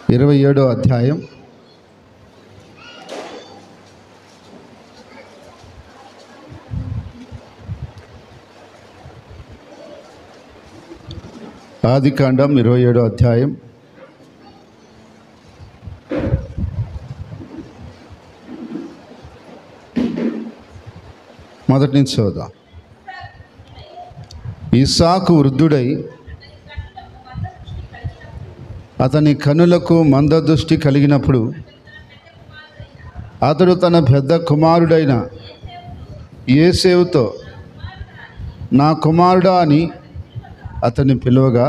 27వ అధ్యాయం ఆదికాండం 27వ అధ్యాయం మొదటి నుంచి చూద్దాం. ఇస్సాకు వృద్ధుడై అతని కనులకు మందదృష్టి కలిగినప్పుడు అతడు తన పెద్ద కుమారుడైన యోసేపుతో నా కుమారుడా అని అతన్ని పిలువగా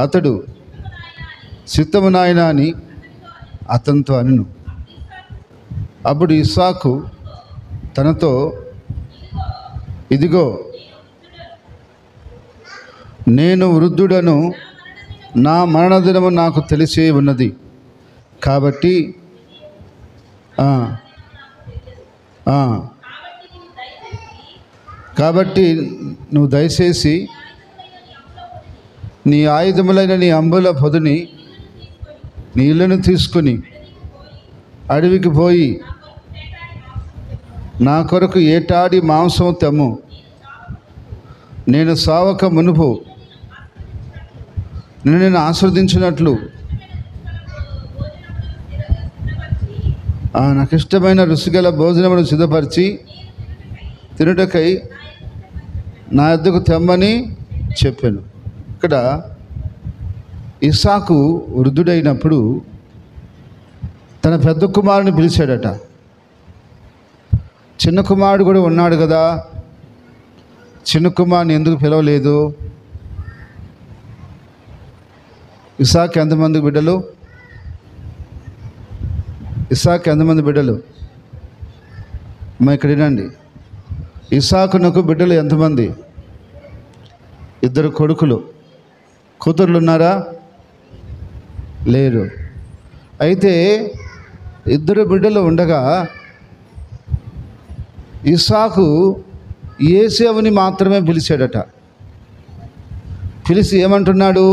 అతడు చిత్తము నాయనా అని అతనితో అనెను. అప్పుడు ఇస్సాకు తనతో, ఇదిగో నేను వృద్ధుడను, నా మరణదినము నాకు తెలిసే ఉన్నది, కాబట్టి నువ్వు దయచేసి నీ ఆయుధములైన నీ అంబుల పొదిని నీ ఇల్లును తీసుకుని అడవికి పోయి నా కొరకు ఏటాడి మాంసం తెమ్ము. నేను సావక మునుపు నేను ఆస్వాదించినట్లు నాకు ఇష్టమైన రుచిగల భోజనమును సిద్ధపరిచి తినుటకై నా యొద్దకు తెమ్మని చెప్పాను. ఇక్కడ ఇస్సాకు వృద్ధుడైనప్పుడు తన పెద్ద కుమారుని పిలిచాడట. చిన్న కుమారుడు కూడా ఉన్నాడు కదా, చిన్న కుమారుని ఎందుకు పిలవలేదు? ఇస్సాకు ఎంతమంది బిడ్డలు? ఇస్సాకు ఎంతమంది బిడ్డలు? ఇక్కడ వినండి. ఇస్సాకునకు బిడ్డలు ఎంతమంది? 2 కొడుకులు. కూతుర్లు ఉన్నారా? లేరు. అయితే 2 బిడ్డలు ఉండగా ఇస్సాకు యోసేపుని మాత్రమే పిలిచాడట. పిలిచి ఏమంటున్నాడు?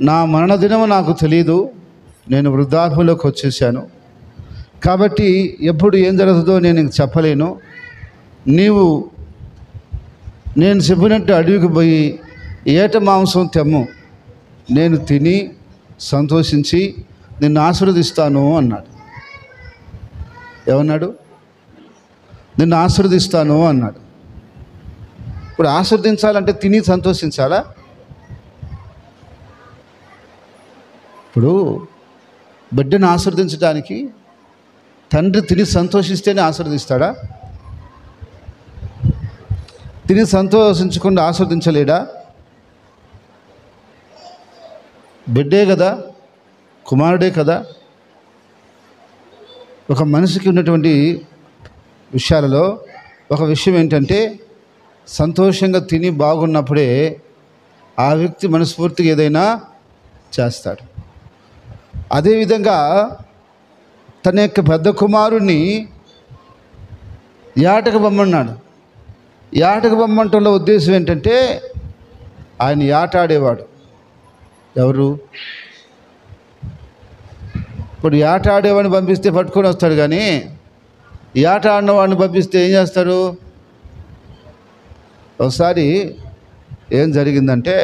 నా మరణదినము నాకు తెలియదు, నేను వృద్ధాప్యంలోకి వచ్చేసాను, కాబట్టి ఎప్పుడు ఏం జరుగుతుందో నేను చెప్పలేను. నేను చెప్పినట్టు అడవికి పోయి ఏట మాంసం తెమ్ము, నేను తిని సంతోషించి నిన్ను ఆశీర్వదిస్తాను అన్నాడు. ఏమన్నాడు? నిన్ను ఆశీర్వదిస్తాను అన్నాడు. ఇప్పుడు ఆశీర్వదించాలంటే తిని సంతోషించాలా? ఇప్పుడు బిడ్డను ఆశీర్వదించడానికి తండ్రి తిని సంతోషిస్తేనే ఆశీర్వదిస్తాడా? తిని సంతోషించకుండా ఆశీర్వదించలేడా? బిడ్డే కదా, కుమారుడే కదా. ఒక మనిషికి ఉన్నటువంటి విషయాలలో ఒక విషయం ఏంటంటే, సంతోషంగా తిని బాగున్నప్పుడే ఆ వ్యక్తి మనస్ఫూర్తిగా ఏదైనా చేస్తాడు. అదేవిధంగా తన యొక్క పెద్ద కుమారుణ్ణి యాటకు బొమ్మన్నాడు. యాటకు బొమ్మంటంలో ఉద్దేశం ఏంటంటే, ఆయన యాట ఆడేవాడు. ఎవరు? ఇప్పుడు యాట ఆడేవాడిని పంపిస్తే పట్టుకొని వస్తాడు, కానీ యాట ఆడినవాడిని పంపిస్తే ఏం చేస్తాడు? ఒకసారి ఏం జరిగిందంటే,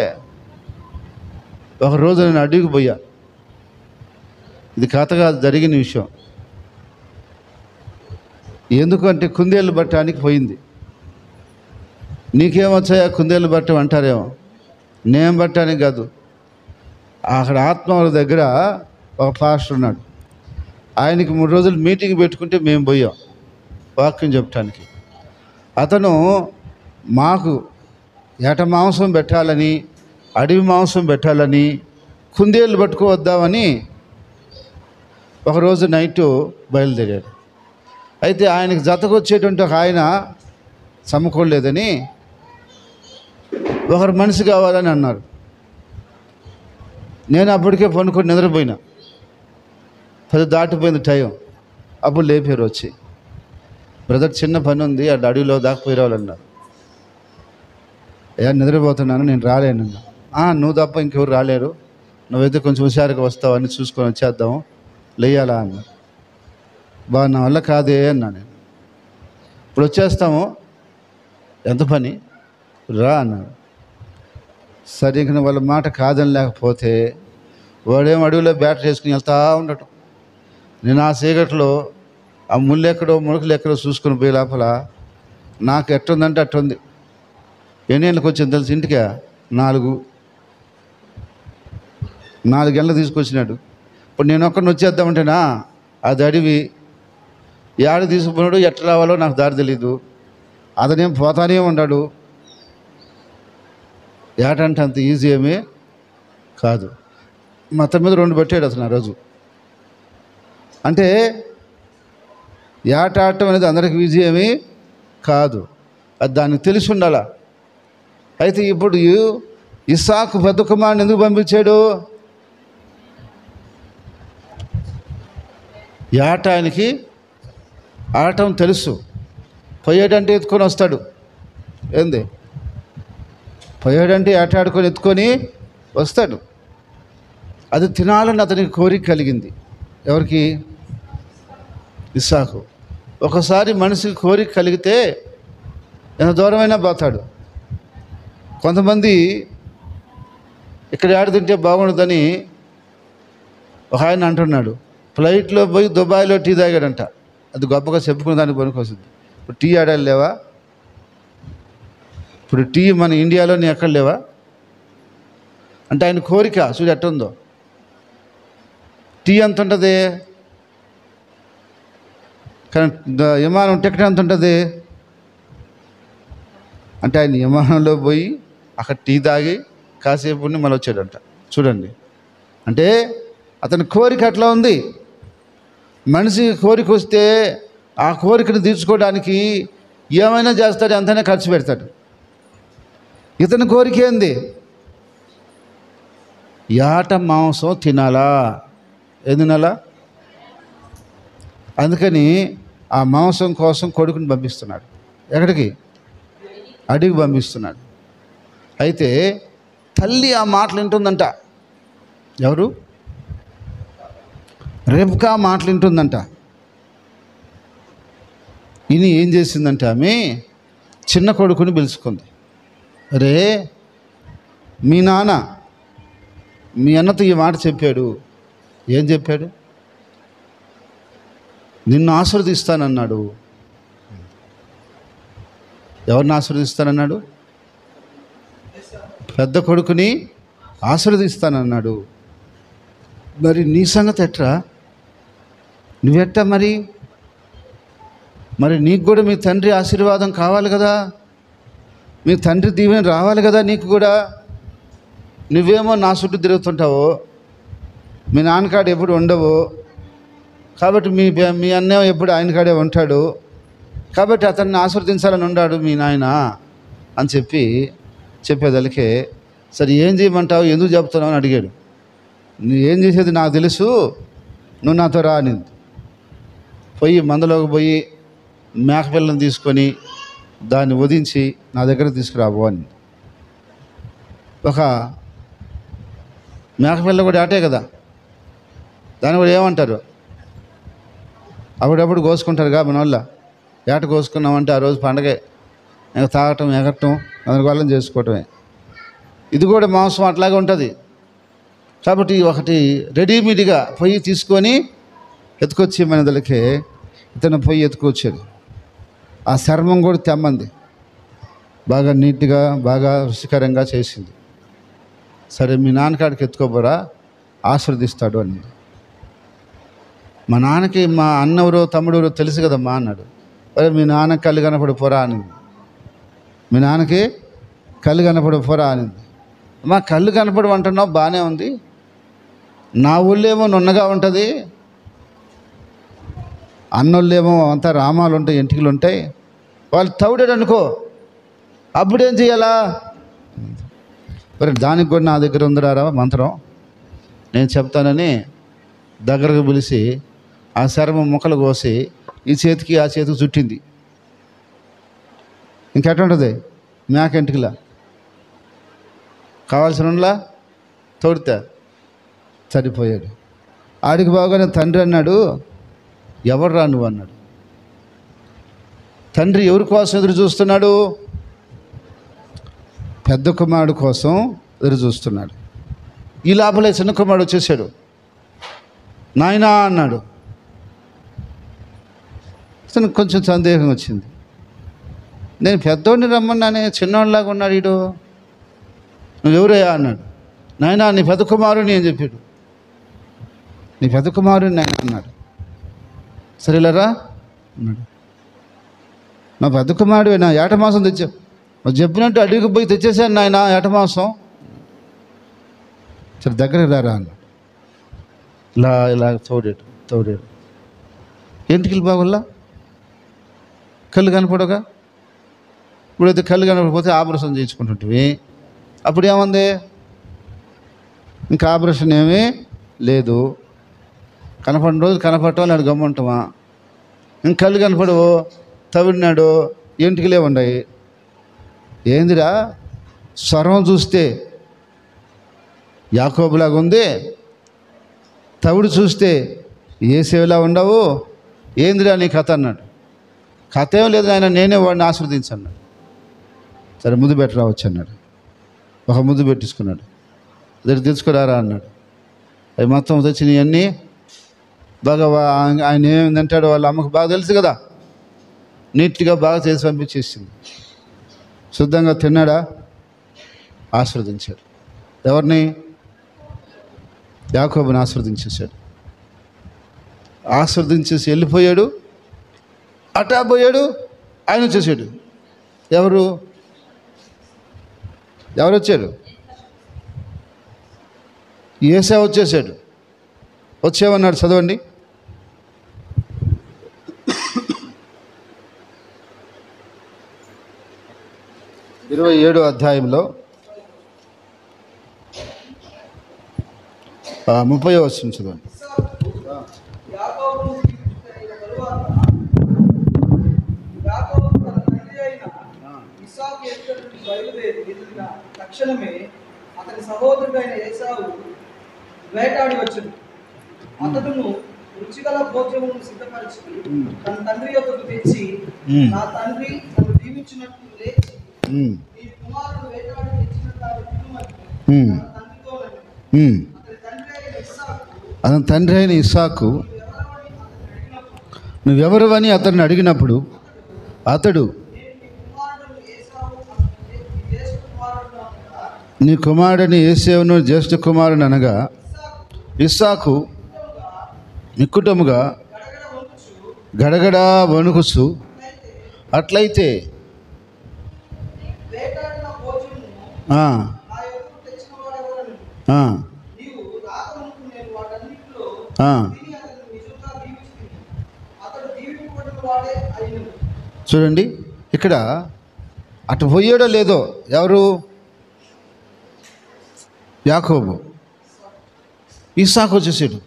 ఒకరోజు నేను అడవికి పోయా. ఇది కథగా జరిగిన విషయం. ఎందుకంటే కుందేళ్ళు పట్టడానికి పోయింది. నీకేమొచ్చాయా కుందేళ్ళు పట్టం అంటారేమో. నేను పట్టడానికి కాదు, అక్కడ ఆత్మల దగ్గర ఒక పాస్టర్ ఉన్నాడు. ఆయనకి 3 రోజులు మీటింగ్ పెట్టుకుంటే మేము పోయాం వాక్యం చెప్పడానికి. అతను మాకు ఏట మాంసం పెట్టాలని, అడవి మాంసం పెట్టాలని, కుందేళ్ళు పట్టుకోవద్దామని ఒకరోజు నైటు బయలుదేరాడు. అయితే ఆయనకి జతకొచ్చేటువంటి ఒక ఆయన సమకూడలేదని ఒకరు మనిషి కావాలని అన్నారు. నేను అప్పటికే పనుకొని నిద్రపోయినా. 10 దాటిపోయింది టైం. అప్పుడు లేపారు వచ్చి, బ్రదర్ చిన్న పని ఉంది, ఆ అడవిలో దాకపోయి రావాలన్నారు. నిద్రపోతున్నాను, నేను రాలేనన్నా. నువ్వు తప్ప ఇంకెవరు రాలేరు, నువ్వైతే కొంచెం హుషారుగా వస్తావు అన్నీ చూసుకొని వచ్చేద్దాం, లేయాలా అన్న. నా వల్ల కాదే అన్నా నేను. ఇప్పుడు వచ్చేస్తాము, ఎంత పని, రా అన్నాడు. సరే ఇంక వాళ్ళ మాట కాదని లేకపోతే వాడేం అడవిలో బ్యాటర్ చేసుకుని వెళ్తా ఉండటం. నేను ఆ చీకట్లో ఆ ముళ్ళు ఎక్కడో ముడుకులు ఎక్కడో చూసుకుని పోయి లోపల నాకు ఎట్టుందంటే అట్టుంది. ఎన్నేళ్ళకి వచ్చింది తెలుసు ఇంటికి? 4 గంటలు తీసుకొచ్చినాడు. ఇప్పుడు నేను ఒక్కడిని వచ్చేద్దామంటేనా అది అడవి, ఏడ తీసుకున్నాడు, ఎట్లా రావాలో నాకు దారి తెలీదు. అతనేం పోతానే ఉన్నాడు. ఏటంటే అంత ఈజీ ఏమీ కాదు. మొత్తం మీద 2 పెట్టాడు అతను ఆ రోజు. అంటే ఏట ఆడటం అనేది అందరికి ఈజీ ఏమీ కాదు, అది దానికి తెలిసి ఉండాల. అయితే ఇప్పుడు ఇస్సాకు పెద్ద కుమారుని ఎందుకు పంపించాడు? ఏట ఆయనకి ఆడటం తెలుసు. పోయాడంటే ఎత్తుకొని వస్తాడు. ఏంది పోయాడంటే ఏట ఆడుకొని ఎత్తుకొని వస్తాడు. అది తినాలని అతనికి కోరిక కలిగింది. ఎవరికి? ఇస్సాకు. ఒకసారి మనిషికి కోరిక కలిగితే ఎంత దూరమైనా పోతాడు. కొంతమంది ఇక్కడ ఏడ తింటే బాగుండదని ఒక ఆయన అంటున్నాడు. ఫ్లైట్లో పోయి దుబాయ్లో టీ తాగాడంట. అది గొప్పగా చెప్పుకునే దానికి పనికొస్తుంది. ఇప్పుడు టీ ఆడాలి లేవా? ఇప్పుడు టీ మన ఇండియాలోని ఎక్కడ లేవా? అంటే ఆయన కోరిక చూడు ఎట్టుందో. టీ ఎంత ఉంటుంది? కానీ విమానం టికెట్ ఎంత ఉంటుంది? అంటే ఆయన విమానంలో పోయి అక్కడ టీ తాగి కాసేపు ఉండి మళ్ళీ వచ్చాడంట. చూడండి, అంటే అతని కోరిక అట్లా ఉంది. మనిషి కోరిక వస్తే ఆ కోరికను తీర్చుకోవడానికి ఏమైనా చేస్తాడు, ఎంతైనా ఖర్చు పెడతాడు. ఇతని కోరిక ఏంది? ఏట మాంసం తినాలా. ఏం తినాలా? అందుకని ఆ మాంసం కోసం కొడుకుని పంపిస్తున్నాడు. ఎక్కడికి? అడిగి పంపిస్తున్నాడు. అయితే తల్లి ఆ మాటలు వింటుందంట. ఎవరు? రెబ్కా మాటలు వింటుందంట. ఇని ఏం చేసిందంటే ఆమె చిన్న కొడుకుని పిలుచుకుంది. అరే, మీ నాన్న మీ అన్నతో ఈ మాట చెప్పాడు. ఏం చెప్పాడు? నిన్ను ఆశీర్వదిస్తానన్నాడు. ఎవరిని ఆశీర్వదిస్తానన్నాడు? పెద్ద కొడుకుని ఆశీర్వదిస్తానన్నాడు. మరి నీ సంగతి ఎట్రా? నువ్వెట్టా మరి నీకు కూడా మీ తండ్రి ఆశీర్వాదం కావాలి కదా, మీ తండ్రి దీవెన రావాలి కదా నీకు కూడా. నువ్వేమో నా చుట్టూ తిరుగుతుంటావు, మీ నాన్నకాడ ఎప్పుడు ఉండవు, కాబట్టి మీ అన్నేమో ఎప్పుడు ఆయన కాడే ఉంటాడు, కాబట్టి అతన్ని ఆశీర్వదించాలని ఉన్నాడు మీ నాయన అని చెప్పేదలికే, సరే ఏం చేయమంటావు, ఎందుకు చెప్తున్నావు అని అడిగాడు. నువ్వు ఏం చేసేది నాకు తెలుసు, నువ్వు నాతో రా అనింది. పోయి మందలోకి పోయి మేకపిల్లని తీసుకొని దాన్ని వధించి నా దగ్గర తీసుకురాబో అని. ఒక మేకపిల్ల కూడా ఆటే కదా, దాన్ని కూడా ఏమంటారు, అప్పుడప్పుడు కోసుకుంటారుగా మన వల్ల. ఏట కోసుకున్నామంటే ఆ రోజు పండగే, ఇంకా తాగటం ఎగటం అందువల్ల చేసుకోవటమే. ఇది కూడా మాంసం అట్లాగే ఉంటుంది. కాబట్టి ఒకటి రెడీమేడ్గా పొయ్యి తీసుకొని ఎత్తుకొచ్చి మనదలకే ఇతను పొయ్యి ఎత్తుకొచ్చాడు. ఆ చర్మం కూడా తెమ్మంది, బాగా నీట్గా బాగా రుచికరంగా చేసింది. సరే మీ నాన్నకాడికి ఎత్తుకోబోరా, ఆశీర్వదిస్తాడు అని. మా నాన్నకి మా అన్నవరో తమ్ముడెవరో తెలుసు కదమ్మా అన్నాడు. అరే మీ నాన్న కళ్ళు కనపడిపోరా అనింది. మీ నాన్నకి కళ్ళు కనపడిపోరా అనింది. మా కళ్ళు కనపడమంటున్నావు బాగానే ఉంది, నా ఊళ్ళేమో నున్నగా ఉంటుంది, అన్నోళ్ళేమో అంతా రామాలు ఉంటాయి, ఎంటికలు ఉంటాయి, వాళ్ళు తౌడాడు అనుకో, అప్పుడేం చేయాలా? మరి దానికి కూడా నా దగ్గర ఉందిరా మంత్రం, నేను చెప్తానని దగ్గరకు పిలిచి ఆ చర్మం ముక్కలు కోసి ఈ చేతికి ఆ చేతికి చుట్టింది. ఇంకెట్టుంటుంది మేక ఎంటికలా కావాల్సిన తోడితే చనిపోయాడు. ఆడికి బాగానే తండ్రి అన్నాడు, ఎవర్రా నువ్వు అన్నాడు. తండ్రి ఎవరి కోసం ఎదురు చూస్తున్నాడు? పెద్ద కుమారుడు కోసం ఎదురు చూస్తున్నాడు. ఈ లోపలే చిన్న కుమారుడు వచ్చేసాడు. నాయనా అన్నాడు. అతనికి కొంచెం సందేహం వచ్చింది. నేను పెద్దోడిని రమ్మన్నానే, చిన్నోడిలాగా ఉన్నాడు వీడు, నువ్వెవరయ్యా అన్నాడు. నాయనా నీ పెద్ద కుమారుని అని చెప్పాడు. నీ పెద్ద కుమారుని నాయన అన్నాడు. సరేలేరా అన్నాడు. నా పెద్ద కుమారుడు నా ఏట మాంసం తెచ్చావు, నువ్వు చెప్పినట్టు అడిగికి పోయి తెచ్చేసాను నాయన ఏట మాంసం. సరే దగ్గరికి రారా అన్నాడు. ఇలా తోడాడు. ఏంటికి బాగుల్లా కళ్ళు కనపడగా, ఇప్పుడైతే కళ్ళు కనపడిపోతే ఆపరేషన్ చేయించుకుంటుంటివి. అప్పుడు ఏముంది? ఇంకా ఆపరేషన్ ఏమీ లేదు. కనపడిన రోజు కనపడటం నాడు గమ్మంటామా? ఇంక కళ్ళు కనపడవు, తవిడినాడు, ఎంటికలే ఉన్నాయి. ఏందిరా స్వరం చూస్తే యాకోబులాగా ఉంది, తవుడు చూస్తే ఏసేవులా ఉండవు, ఏందిరా నీ కథ అన్నాడు. కథ ఏం లేదు ఆయన, నేనే వాడిని ఆశీర్వదించన్నాడు. సరే ముద్దు పెట్టరావచ్చు అన్నాడు. ఒక ముద్దు పెట్టించుకున్నాడు. దగ్గర తెచ్చుకురారా అన్నాడు. అవి మొత్తం తెచ్చినవన్నీ బాగా ఆయన ఏమిందంటాడు వాళ్ళ అమ్మకు బాగా తెలుసు కదా, నీట్గా బాగా చేసి పంపించేసింది. శుద్ధంగా తిన్నాడా? ఆశీర్వదించాడు. ఎవరిని? యాకోబుని ఆశీర్వదించేశాడు. ఆశీర్వదించేసి వెళ్ళిపోయాడు. అటా పోయాడు, ఆయన వచ్చేసాడు. ఎవరు వచ్చాడు? ఏసావు వచ్చేసాడు. వచ్చేవన్నాడు, చదవండి. ఇరవై 27వ అధ్యాయంలో 30వ వచనం చదవండి. తక్షణమే అతని సహోదరుడైన ఏసావు వేటాడి వచ్చును. అతడును రుచిగల భోజనమును సిద్ధపరిచి తన తండ్రి యొద్దకు తెచ్చి, నా తండ్రి నన్ను దీవించినట్టు లేచి నీ కుమారుడు వేటాడి తెచ్చినట్టు అతని తండ్రి అయిన ఇస్సాకు నువ్వెవరు అతన్ని అడిగినప్పుడు అతడు నీ కుమారుడిని ఏసేవును జ్యేష్ఠ కుమారుని అనగా, ఇస్సాకు మిక్కుటముగా గడగడా వణుకుచు, అట్లయితే చూడండి ఇక్కడ అటు పోయాడో లేదో ఎవరు? యాకోబు. ఇస్సాకు వచ్చేసాడు.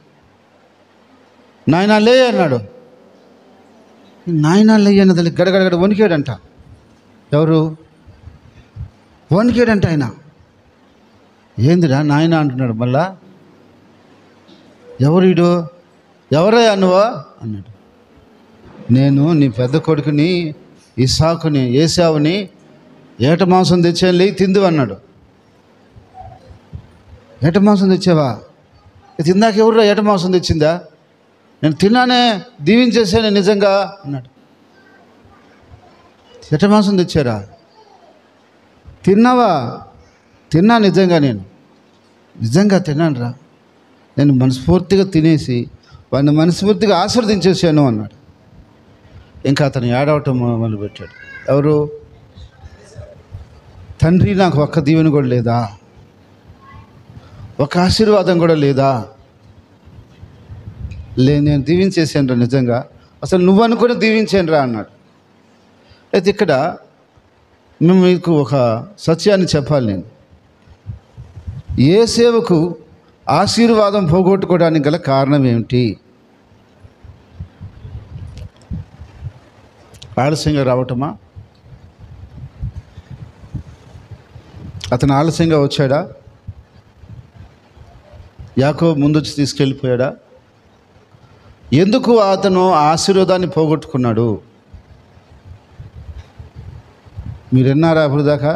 నాయనా లే అన్నాడు. నాయనా లే అన్నది గడగడగడ వణికాడంట. ఎవరు? వణికాడంట ఆయన. ఏందిరా నాయన అంటున్నాడు. మళ్ళా ఎవరు? ఎవరయ్యా నువ్వా అన్నాడు. నేను నీ పెద్ద కొడుకుని ఇస్సాకుని ఏసావుని ఏట మాంసం తెచ్చాను, లే తిందు అన్నాడు. ఏట మాంసం తెచ్చావా? తిందాక ఎవరు ఏట మాంసం తెచ్చిందా? నేను తిన్నానే, దీవించేసాను నిజంగా అన్నాడు. ఏట మాంసం తెచ్చారా? తిన్నావా? తిన్నా, నిజంగా తిన్నాను రా. నేను మనస్ఫూర్తిగా తినేసి వాడిని మనస్ఫూర్తిగా ఆశీర్వదించేసాను అన్నాడు. ఇంకా అతను ఏడవటం మొదలుపెట్టాడు. ఎవరు? తండ్రి నాకు ఒక్క దీవెన కూడా లేదా, ఒక ఆశీర్వాదం కూడా లేదా? నేను దీవించేసాను రా నిజంగా, అసలు నువ్వు అనుకుని దీవించాను రా అన్నాడు. అయితే ఇక్కడ మేము మీకు ఒక సత్యాన్ని చెప్పాలి. నేను యేసేవుకు ఆశీర్వాదం పోగొట్టుకోవడానికి గల కారణం ఏమిటి? ఆలస్యంగా రావటమా? అతను ఆలస్యంగా వచ్చాడా? యాకోబు ముందొచ్చి తీసుకెళ్ళిపోయాడా? ఎందుకు అతను ఆశీర్వాదాన్ని పోగొట్టుకున్నాడు? మీరు విన్నారా అప్పుడు దాకా?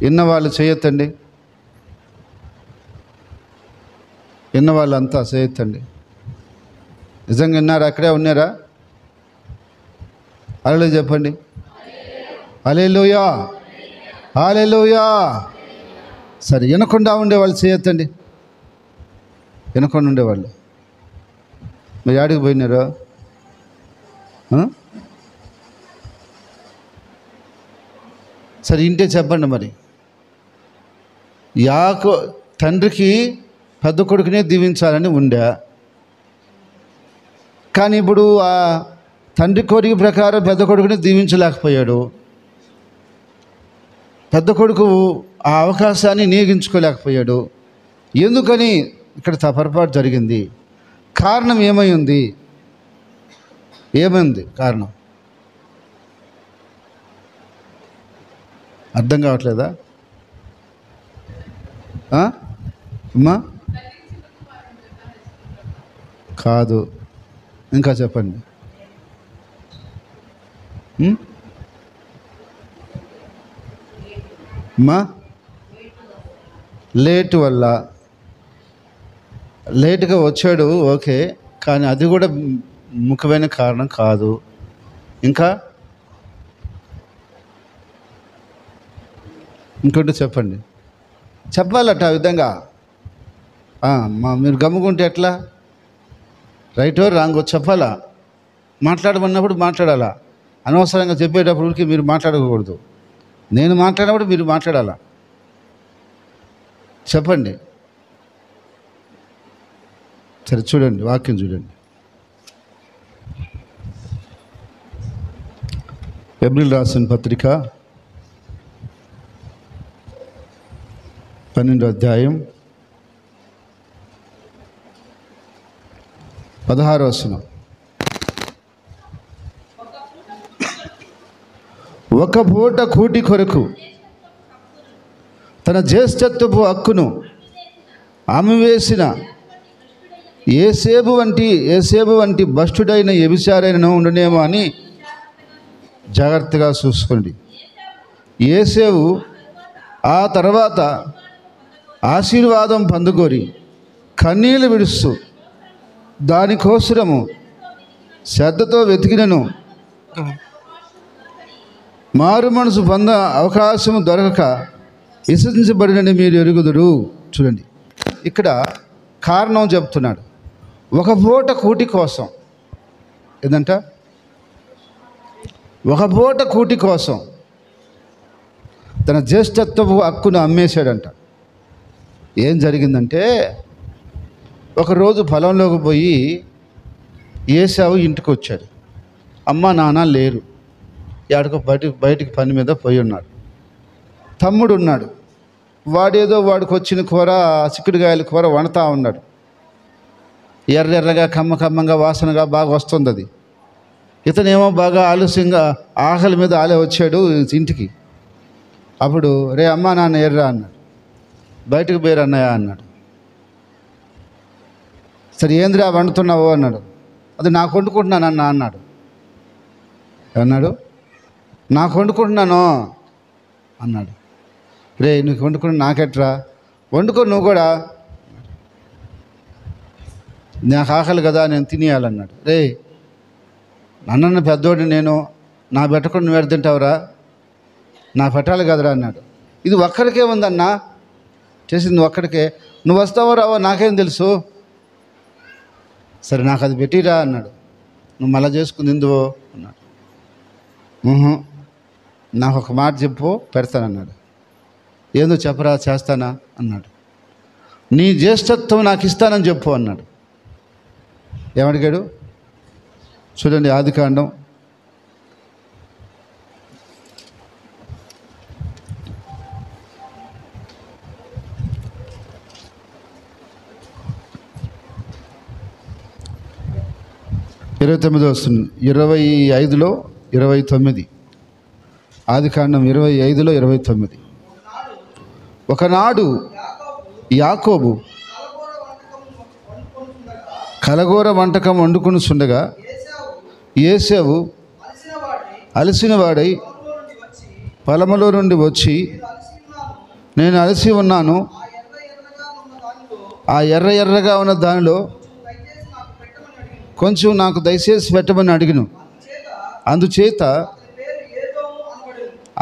విన్న వాళ్ళు చేయొద్దండి, విన్న వాళ్ళంతా చేయొద్దండి. నిజంగా విన్నారా? అక్కడే ఉన్నారా? అలా చెప్పండి. హల్లెలూయా, హల్లెలూయా. సరే, వినకుండా ఉండేవాళ్ళు చేయొద్దండి. వినకుండా ఉండేవాళ్ళు మీరు ఆడికి పోయినారు? సరే, ఇంటే చెప్పండి. మరి తండ్రికి పెద్ద కొడుకునే దీవించాలని ఉండే, కానీ ఇప్పుడు ఆ తండ్రి కోరిక ప్రకారం పెద్ద కొడుకుని దీవించలేకపోయాడు. పెద్ద కొడుకు ఆ అవకాశాన్ని నీగించుకోలేకపోయాడు. ఎందుకని ఇక్కడ పొరపాటు జరిగింది? కారణం ఏమైంది? కారణం అర్థం కావట్లేదా అమ్మా? కాదు, ఇంకా చెప్పండి. అమ్మా, లేటుగా వచ్చాడు, ఓకే, కానీ అది కూడా ముఖ్యమైన కారణం కాదు. ఇంకా ఇంకోటి చెప్పండి. చెప్పాలట ఆ విధంగా. మీరు గమ్ముకుంటే ఎట్లా? రైటో రాంగో చెప్పాలా? మాట్లాడమన్నప్పుడు మాట్లాడాలా. అనవసరంగా చెప్పేటప్పటికి మీరు మాట్లాడకూడదు. నేను మాట్లాడినప్పుడు మీరు మాట్లాడాలా. చెప్పండి. సరే, చూడండి, వాక్యం చూడండి. ఎబ్రిల్ రాసిన పత్రిక 12వ అధ్యాయం 16వ వచనం. ఒక పూట కూటి కొరకు తన జ్యేష్ఠత్వపు హక్కును ఆమెవేసిన ఏసేబు వంటి భ్రష్టుడైన వ్యభిచారైన ఉండనేమో అని జాగ్రత్తగా చూసుకోండి. ఏసేవు ఆ తర్వాత ఆశీర్వాదం పొందుకోరి కన్నీళ్లు విడుస్తూ దానికోసరము శ్రద్ధతో వెతికినను మారు మనసు పొంద అవకాశం దొరకక విసర్జించబడినని మీరు ఎరుగుదురు. చూడండి, ఇక్కడ కారణం చెప్తున్నాడు. ఒక పూట కూటి కోసం ఏదంట? ఒక పూట కూటి కోసం తన జ్యేష్ఠత్వపు హక్కును అమ్మేశాడంట. ఏం జరిగిందంటే, ఒకరోజు పొలంలోకి పోయి ఏసావు ఇంటికి వచ్చాడు. అమ్మ నాన్న లేరు, ఎక్కడికో బయటికి పని మీద పోయి ఉన్నాడు. తమ్ముడు ఉన్నాడు, వాడేదో వాడికి వచ్చిన కూర, చిక్కుడుకాయల కూర వండుతూ ఉన్నాడు. ఎర్రెర్రగా కమ్మగా వాసనగా బాగా వస్తుంది అది. ఇతనేమో బాగా ఆలస్యంగా ఆకలి మీద వచ్చాడు ఇంటికి. అప్పుడు రే అమ్మ నాన్న ఎర్రా అన్నాడు. బయటకు పోయారు అన్నయ్య అన్నాడు. సరే, ఏంద్రా వండుతున్నావు అన్నాడు. అది నాకు వండుకుంటున్నానన్నా అన్నాడు. అన్నాడు, నాకు వండుకుంటున్నాను అన్నాడు. రే, నీకు వండుకుని నాకెట్రా? వండుకో నువ్వు కూడా, నాకు ఆకలి కదా, నేను తినేయాలన్నాడు. రే, నన్న పెద్దోడిని నేను, నా పెట్టకుండా నువ్వు తింటావురా, నా పెట్టాలి కదరా అన్నాడు. ఇది ఒక్కడికే ఉందన్నా, చేసింది ఒక్కడికే, నువ్వు వస్తావో రావో నాకేం తెలుసు. సరే, నాకు అది పెట్టిరా అన్నాడు. నువ్వు మళ్ళా చేసుకుని తిందువో అన్నాడు. నాకు ఒక మాట చెప్పు, పెడతానన్నాడు. ఏందో చెప్పరా, చేస్తానా అన్నాడు. నీ జ్యేష్ఠత్వం నాకు ఇస్తానని చెప్పు అన్నాడు. ఏమడిగాడు చూడండి, ఆదికాండం 29 వస్తుంది. 25లో 29. ఆదికాండం 25లో 29. ఒకనాడు యాకోబు కలగూర వంటకం వండుకొనుచుండగా కలగూర వంటకం వండుకొనుచుండగా ఏశావు ఏసావు అలసిన వాడై అలసిన వాడై పొలంలో నుండి వచ్చి పొలములో నుండి వచ్చి నేను అలసి ఉన్నాను, నేను అలసి ఉన్నాను, ఆ ఎర్ర ఎర్రగా ఉన్న దానిలో ఆ ఎర్ర ఎర్రగా ఉన్న దానిలో దయచేసి నాకు పెట్టమని అడిగాను. కొంచెం నాకు దయచేసి పెట్టమని అడిగిను. అందుచేత అందుచేత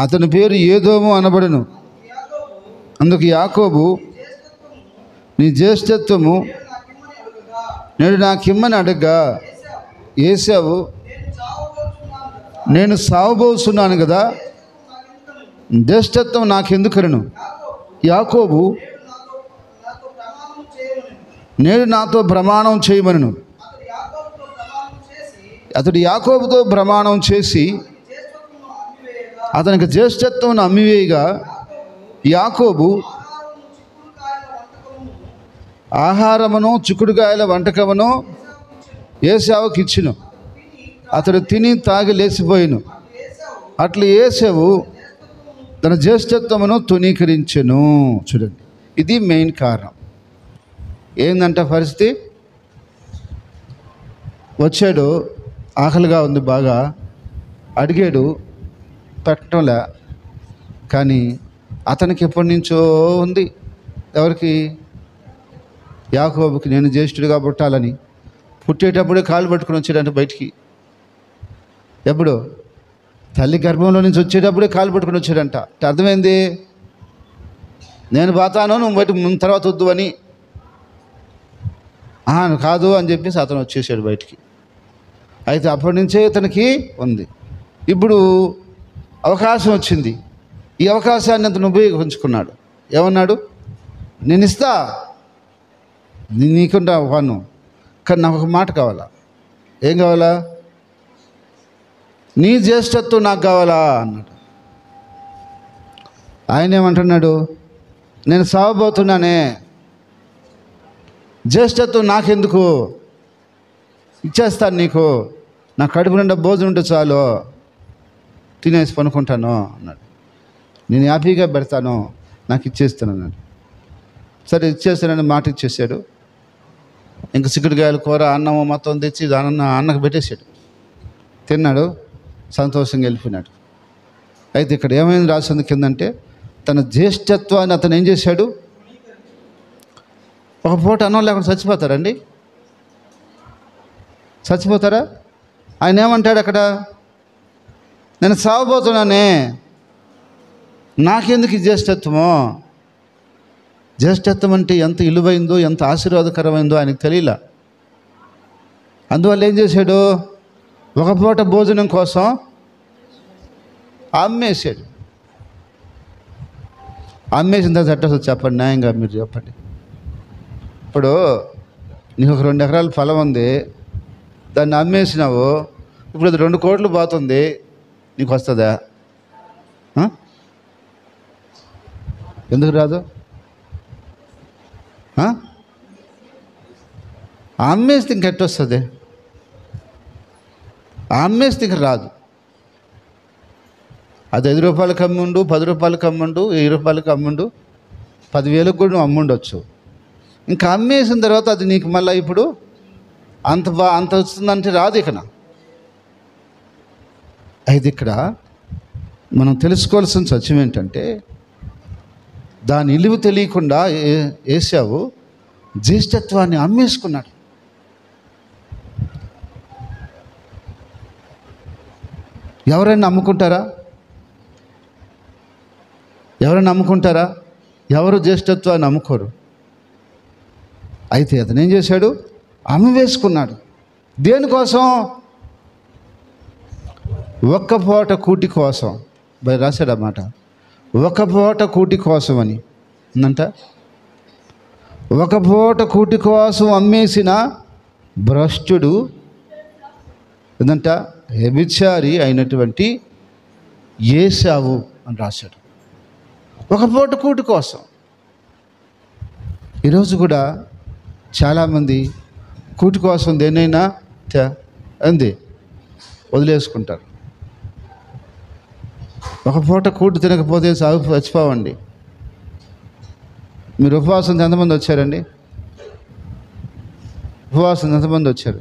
అతని పేరు ఏదోము అనబడెను. అతని పేరు ఏదోము అనబడును. యాకోబు అందుకు యాకోబు జ్యేష్ఠత్వము నీ జ్యేష్ఠత్వము నేడు నాకిమ్మని అడుగగా నేడు నాకిమ్మని అడగ్గా ఏశావు ఏసావు నేను చావబోతున్నాను కదా, నేను సావబోతున్నాను కదా, జ్యేష్ఠత్వం నాకెందుకను. జ్యేష్ఠత్వం నాకెందుకరను. యాకోబు యాకోబు నేడు నాతో ప్రమాణం చేయమనెను. నేడు నాతో ప్రమాణం చేయమను. అతడు యాకోబుతో ప్రమాణం చేసి జ్యేష్ఠత్వమును అమ్మివేయగా అతనికి జ్యేష్ఠత్వం అమ్మివేయగా యాకోబు ఆహారమును చిక్కుడుకాయల వంటకమును ఆహారమును చిక్కుడుగాయల వంటకమును ఏశావుకి ఇచ్చెను. అతడు తిని తాగి లేచిపోయిను. అట్లా ఏశావు తన జ్యేష్ఠత్వమును తునీకరించెను. చూడండి, ఇది మెయిన్ కారణం. ఏందంట పరిస్థితి? వచ్చాడు, ఆకలిగా ఉంది బాగా, అడిగాడు, పెట్టడంలే. కానీ అతనికి ఎప్పటి నుంచో ఉంది. ఎవరికి? యాకోబుకి నేను జ్యేష్ఠుడిగా పుట్టాలని. పుట్టేటప్పుడే కాలు పట్టుకుని వచ్చాడంట బయటికి. ఎప్పుడు? తల్లి గర్భంలో నుంచి వచ్చేటప్పుడే కాలు పట్టుకుని వచ్చాడంట. అంటే అర్థమైంది, నేను పోతాను, నువ్వు బయట తర్వాత వద్దు అని. కాదు అని చెప్పేసి అతను వచ్చేసాడు బయటికి. అయితే అప్పటి నుంచే ఇతనికి ఉంది. ఇప్పుడు అవకాశం వచ్చింది. ఈ అవకాశాన్ని అతను ఉపయోగించుకున్నాడు. ఏమన్నాడు? నేను ఇస్తా, నీకుంటా పన్ను, కానీ నాకు ఒక మాట కావాలా. ఏం కావాలా? నీ జ్యేష్ఠత్వం నాకు కావాలా అన్నాడు. ఆయన ఏమంటున్నాడు? నేను సావబోతున్నానే, జ్యేష్ఠత్వం నాకెందుకు, ఇచ్చేస్తాను నీకు, నా కడుపు నిండా భోజనం ఉంటే చాలు, తినేసి పనుకుంటాను అన్నాడు. నేను హ్యాపీగా పెడతాను, నాకు ఇచ్చేస్తాను అన్నాడు. సరే ఇచ్చేస్తానని మాట ఇచ్చేసాడు. ఇంక చిక్కుడుకాయల కూర అన్నము మొత్తం తెచ్చి దానన్న అన్నకు పెట్టేశాడు. తిన్నాడు, సంతోషంగా వెళ్ళిపోయినాడు. అయితే ఇక్కడ ఏమైంది రాసింది కిందంటే, తన జ్యేష్ఠత్వాన్ని అతను ఏం చేశాడు? ఒక పూట అన్నం లేకుండా చచ్చిపోతారండి? చచ్చిపోతారా? ఆయన ఏమంటాడు అక్కడ? నేను సావబోతున్నానే, నాకెందుకు ఈ జ్యేష్ఠత్వము? జ్యేష్ఠత్వం అంటే ఎంత విలువైందో, ఎంత ఆశీర్వాదకరమైందో ఆయనకు తెలియలా. అందువల్ల ఏం చేశాడు? ఒక పూట భోజనం కోసం అమ్మేశాడు. అమ్మేసిన తర్వాత ఎట్ట వస్తుంది చెప్పండి, న్యాయంగా మీరు చెప్పండి. ఇప్పుడు నీకు ఒక 2 ఎకరాల పొలం ఉంది, దాన్ని అమ్మేసినావు, ఇప్పుడు అది 2 కోట్లు పోతుంది, నీకు వస్తుందా? ఎందుకు రాదు? అమ్మేస్తే ఇంకెట్టొస్తుంది? అమ్మేస్తే ఇంక రాదు. అది 5 రూపాయలకి అమ్ముండు, 10 రూపాయలకి అమ్ముండు, 1000 రూపాయలకి అమ్ముండు, 10,000కి కూడా నువ్వు అమ్ముండొచ్చు. ఇంకా అమ్మేసిన తర్వాత అది నీకు మళ్ళీ ఇప్పుడు అంత వస్తుందంటే రాదు. అయితే ఇక్కడ మనం తెలుసుకోవాల్సిన సత్యం ఏంటంటే, దాని ఇలువ తెలియకుండా ఏశావు జ్యేష్ఠత్వాన్ని అమ్మేసుకున్నాడు. ఎవరైనా అమ్ముకుంటారా? ఎవరైనా అమ్ముకుంటారా? ఎవరు జ్యేష్ఠత్వాన్ని అమ్ముకోరు. అయితే అతను ఏం చేశాడు? అమ్మివేసుకున్నాడు. దేనికోసం? ఒక్క పూట కూటి కోసం. రాశాడు అన్నమాట, ఒక పూట కూటి కోసం అని ఉందంట. ఒక పూట కూటి కోసం అమ్మేసిన భ్రష్టుడు ఏందంట, వ్యభిచారి అయినటువంటి ఏశావు అని రాశాడు. ఒక పూట కూటి కోసం. ఈరోజు కూడా చాలామంది కూటి కోసం దేనైనా అంది వదిలేసుకుంటారు. ఒక పూట కూటి తినకపోతే చచ్చిపోవండి. మీరు ఉపవాసం ఎంతమంది వచ్చారండి? ఉపవాసం ఎంతమంది వచ్చారు?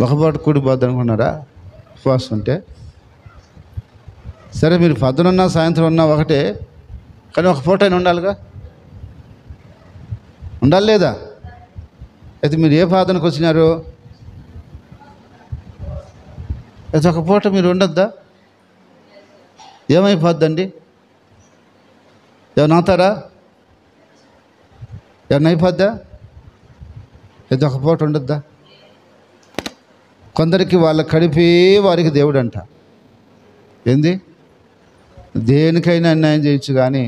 ఒక పూట కూడిపోద్ది అనుకున్నారా ఉపవాసం ఉంటే? సరే, మీరు పొద్దునున్నా సాయంత్రం ఉన్నా ఒకటే, కానీ ఒక పూట అయినా ఉండాలిగా, ఉండాలి లేదా? అయితే మీరు ఏ ప్రార్థనకు వచ్చినారు? అయితే ఒక పూట మీరు ఉండొద్దా? ఏమైపోద్దండి? ఏమైనా అవుతారా? ఏమన్నా అయిపోద్దా? అయితే ఒక పూట ఉండొద్దా? కొందరికి వాళ్ళ కడిపే వారికి దేవుడు అంట. ఏంది? దేనికైనా అన్యాయం చేయొచ్చు, కానీ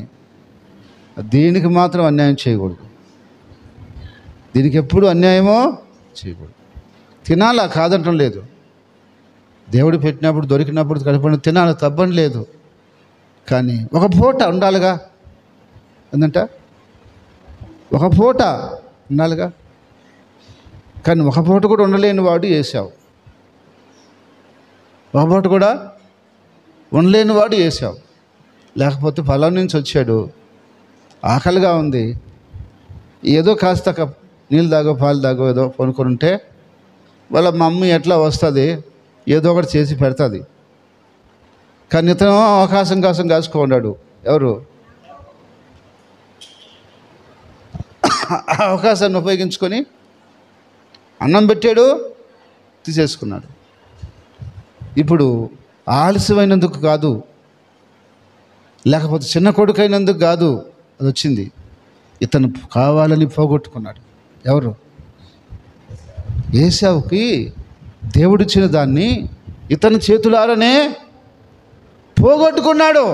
దీనికి మాత్రం అన్యాయం చేయకూడదు. దీనికి ఎప్పుడు అన్యాయమో చేయకూడదు. తినాలా, కాదంటం లేదు. దేవుడు పెట్టినప్పుడు దొరికినప్పుడు కడుపుని తినాలి, తప్పని లేదు. కానీ ఒక పూట ఉండాలిగా. ఏంటంట? ఒక పూట ఉండాలిగా. కానీ ఒక పూట కూడా ఉండలేని వాడు ఏశావు. ఒక పూట కూడా ఉండలేని వాడు ఏశావు. లేకపోతే పొలం నుంచి వచ్చాడు, ఆకలిగా ఉంది, ఏదో కాస్త నీళ్ళు తాగో పాలు తాగో ఏదో కొనుక్కొని ఉంటే వాళ్ళ మమ్మీ ఎట్లా వస్తుంది, ఏదో ఒకటి చేసి పెడుతుంది. కానీ ఇతను అవకాశం కోసం కాసుకున్నాడు. ఎవరు? అవకాశాన్ని ఉపయోగించుకొని అన్నం పెట్టాడు, తీసేసుకున్నాడు. ఇప్పుడు ఆలస్యమైనందుకు కాదు, లేకపోతే చిన్న కొడుకైనందుకు కాదు అది వచ్చింది. ఇతను కావాలని పోగొట్టుకున్నాడు. ఎవరు? ఏశావుకి దేవుడిచ్చిన దాన్ని ఇతని చేతులారనే పోగొట్టుకున్నాడు.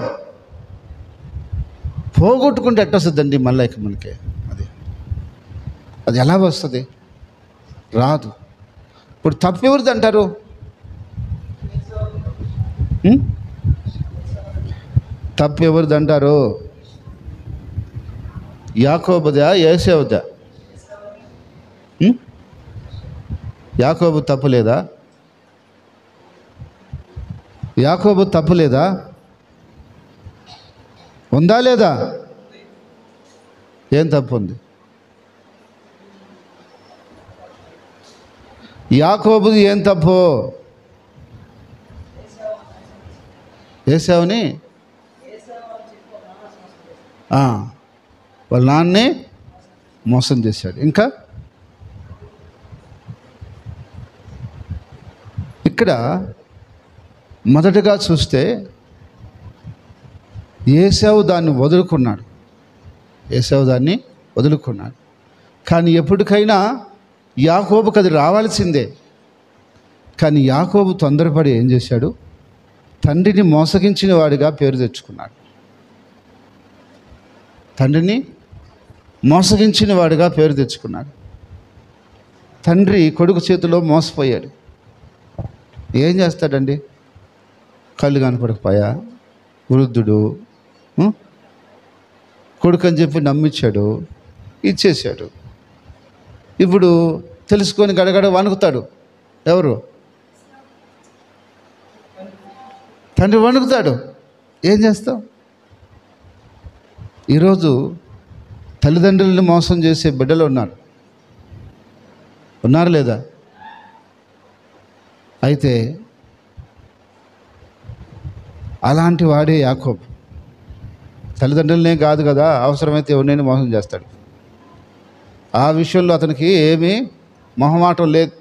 పోగొట్టుకుంటే ఎట్ట వస్తుందండి మళ్ళీ ఇక మనకి? అది ఎలా వస్తుంది? రాదు. ఇప్పుడు తప్పు ఎవరిది అంటారు? తప్పు ఎవరిది అంటారు? యాకోబుదా, ఏశావుదా? యాకోబు తప్పు లేదా? యాకోబు తప్పు లేదా? ఉందా లేదా? ఏం తప్పు ఉంది? యాకోబుది ఏం తప్పు? ఏశావుని వాళ్ళ నాన్నే మోసం చేశాడు. ఇంకా ఇక్కడ మొదటగా చూస్తే ఏశావు దాన్ని వదులుకున్నాడు. ఏశావు దాన్ని వదులుకున్నాడు. కానీ ఎప్పటికైనా యాకోబుకి అది రావాల్సిందే. కానీ యాకోబు తొందరపడి ఏం చేశాడు? తండ్రిని మోసగించిన వాడిగా పేరు తెచ్చుకున్నాడు. తండ్రిని మోసగించిన వాడిగా పేరు తెచ్చుకున్నాడు. తండ్రి కొడుకు చేతిలో మోసపోయాడు. ఏం చేస్తాడండి? కళ్ళు కనపడకపోయా వృద్ధుడు కొడుకు అని చెప్పి నమ్మించాడు, ఇచ్చేశాడు. ఇప్పుడు తెలుసుకొని గడగడ వణుకుతాడు. ఎవరు? తండ్రి వణుకుతాడు. ఏం చేస్తాం? ఈరోజు తల్లిదండ్రులను మోసం చేసే బిడ్డలు ఉన్నారు లేదా? అయితే అలాంటి వాడే యాకోబు. తల్లిదండ్రులనే కాదు కదా, అవసరమైతే ఎవరినైనా మోసం చేస్తాడు. ఆ విషయంలో అతనికి ఏమీ మొహమాటం లేదు.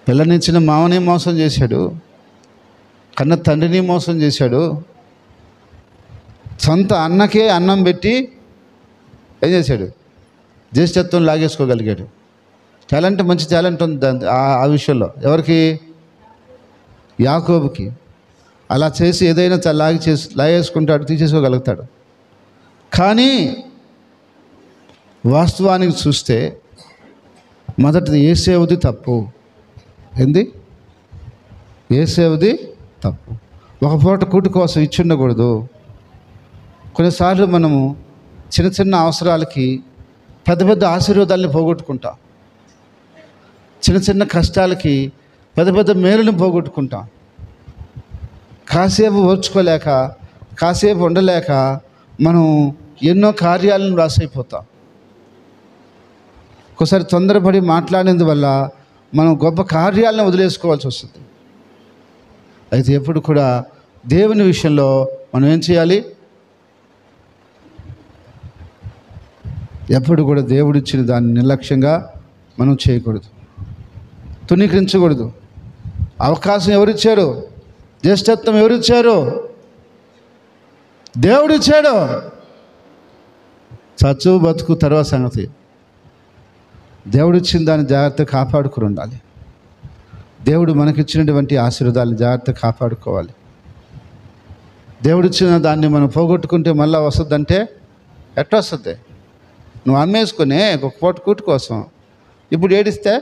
పిల్లనిచ్చిన మామనే మోసం చేశాడు, కన్న తండ్రిని మోసం చేశాడు, సొంత అన్నకే అన్నం పెట్టి ఏం చేశాడు? జ్యేష్ఠత్వం లాగేసుకోగలిగాడు. టాలెంట్, మంచి టాలెంట్ ఉంది ఆ విషయంలో. ఎవరికి? యాకోబుకి. అలా చేసి ఏదైనా లాగేసుకుంటాడు, తీసేసుకోగలుగుతాడు. కానీ వాస్తవానికి చూస్తే మొదటిది ఏసేవుది తప్పు. ఏంది? ఏసేవుది తప్పు. ఒక పూట కూటి కోసం ఇచ్చి ఉండకూడదు. కొన్నిసార్లు మనము చిన్న చిన్న అవసరాలకి పెద్ద పెద్ద ఆశీర్వాదాలని పోగొట్టుకుంటాం. చిన్న చిన్న కష్టాలకి పెద్ద పెద్ద మేలుని పోగొట్టుకుంటాం. కాసేపు ఓర్చుకోలేక, కాసేపు ఉండలేక మనం ఎన్నో కార్యాలను రాసైపోతాం. ఒకసారి తొందరపడి మాట్లాడినందువల్ల మనం గొప్ప కార్యాలను వదిలేసుకోవాల్సి వస్తుంది. అయితే ఎప్పుడు కూడా దేవుని విషయంలో మనం ఏం చేయాలి? ఎప్పుడు కూడా దేవుడిచ్చిన దాన్ని నిర్లక్ష్యంగా మనం చేయకూడదు, తునీకరించకూడదు. అవకాశం ఎవరిచ్చారు? జ్యేష్ఠత్వం ఎవరిచ్చారు? దేవుడిచ్చాడు. చచ్చు బతుకు తర్వాత సంగతి. దేవుడిచ్చిన దాన్ని జాగ్రత్తగా కాపాడుకుని ఉండాలి. దేవుడు మనకిచ్చినటువంటి ఆశీర్వాదాలను జాగ్రత్తగా కాపాడుకోవాలి. దేవుడిచ్చిన దాన్ని మనం పోగొట్టుకుంటే మళ్ళీ వస్తుందంటే ఎట్లా వస్తుంది? నువ్వు అమ్మేసుకునే ఒక పూట కూటు కోసం ఇప్పుడు ఏడిస్తే